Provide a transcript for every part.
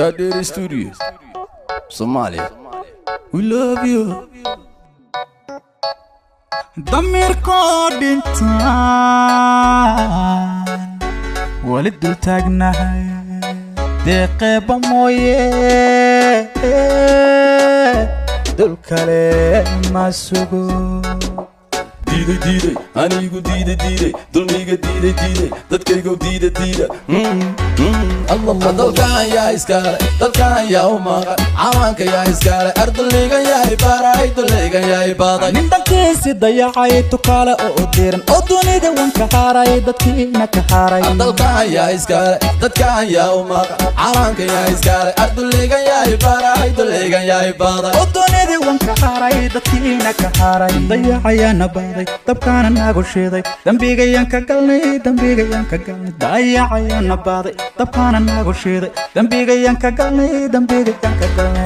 Kadiri Studios, Somalia. We love you. ضمير كودين ولد التاجنا دقيقة مويه دول كلام ما سوق Dide dide, anigo dide dide, dolmiga dide dide, dadkaygo dide dide. Allah dalkan yaa iskale, dalkan yaa umaqa, calanka yaa iskale, ardayga yaa ibaray, dulayga yaa ibaday. nin dalkiisi dayacay tukaale oo diiran oo dunida wanka haaray dadkiina ka haaray. Dalkan yaa iskale, dadkan yaa umaqa, calanka yaa iskale, ardayga yaa ibaray, dulayga yaa ibaday. oo dunida wanka haaray dadkiina ka haaray. Dayacayana baaday dabkaana nagu shiiday dambigayaan ka galnay dayacayana baaday dabkaana nagu shiiday dambigayaan ka galnay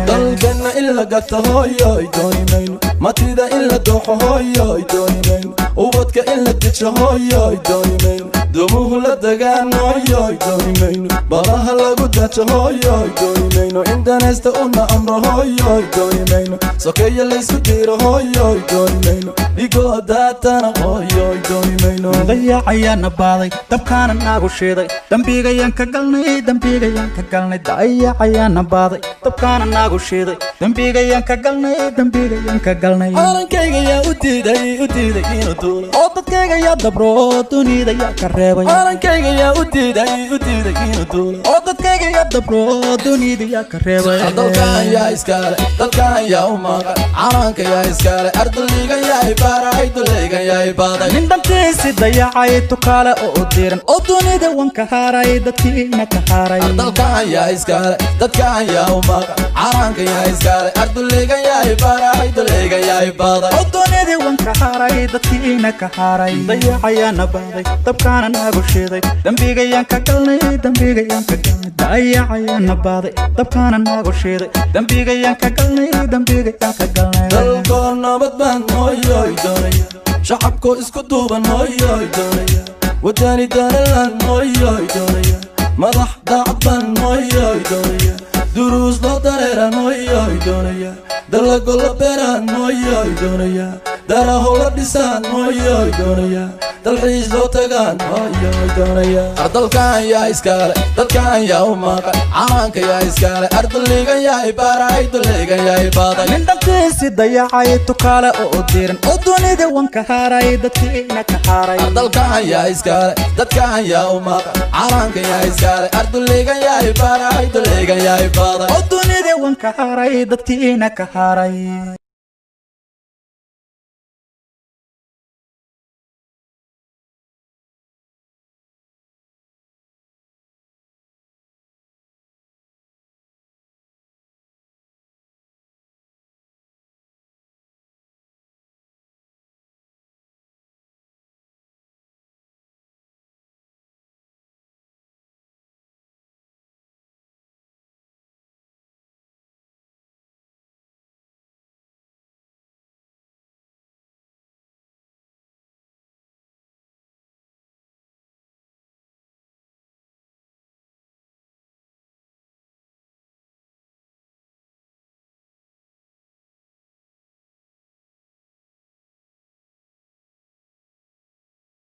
dalkana in la gato hooyoy dooni mayno matida in la dooxo hooyoy dooni mayno ubadka in la dejo hooyoy dooni mayno dumuhu la dagaan hooyoy dooni mayno balaha lagu dajo hooyoy dooni mayno indanaysta una amro hooyoy dooni mayno sokeeya laysku diiro hooyoy dooni mayno dhigoo daatana hooyoy dooni mayno dayacayana baaday dabkaana nagu shiiday dambigayaan ka galnay dayacayana baaday dabkaana nagu shiiday dambigayaan ka galnay calankayga yaa u diiday inuu duulo oo dadkayga yaa dabro dunida yaa ka reebay calankayga yaa u diiday inuu duulo oo dadkayga yaa dabro dunida yaa ka reebay dalkan yaa iskale dalkan yaa umaqa calanka yaa iskale ardayga yaa ibaray dulayga yaa ibaday nin dalkiisi dayacay tukaale oo diiran oo dunida wanka haaray dadkiina ka haaray dalkan yaa iskale dadkan yaa umaqa calanka yaa iskale ardayga yaa ibaray dulayga yaa ibaday oo dunida wanka haaray dadkiina ka haaray dayacayana baaday dabkaana nagu shiiday dambigayaan ka galnay dayacayana baaday dabkaana nagu shiiday dambigayaan ka galnay dalkoo nabad baan hooyoy doonaya shacabkoo isku duuban hooyoy doonaya wadani danalan hooyoy doonaya madax daacad baan hooyoy doonaya duruus loo dareeran hooyoy doonaya dalago la beeraan hooyoy doonaya daraho la dhisaan hooyoy doonaya dalxiis loo tagaan hooyoy doonaya dalkan yaa iskale dadkan yaa umaqa calanka yaa iskale ardayga yaa ibaray dulayga yaa ibaday nin dalkiisi dayacay tukaale oo diiran oo dunida wanka haaray dadkiina ka haaray dalkan yaa iskale dadkan yaa umaqa calanka yaa iskale ardayga yaa ibaray dulayga yaa ibaday oo dunida wanka haaray dadkiina ka haaray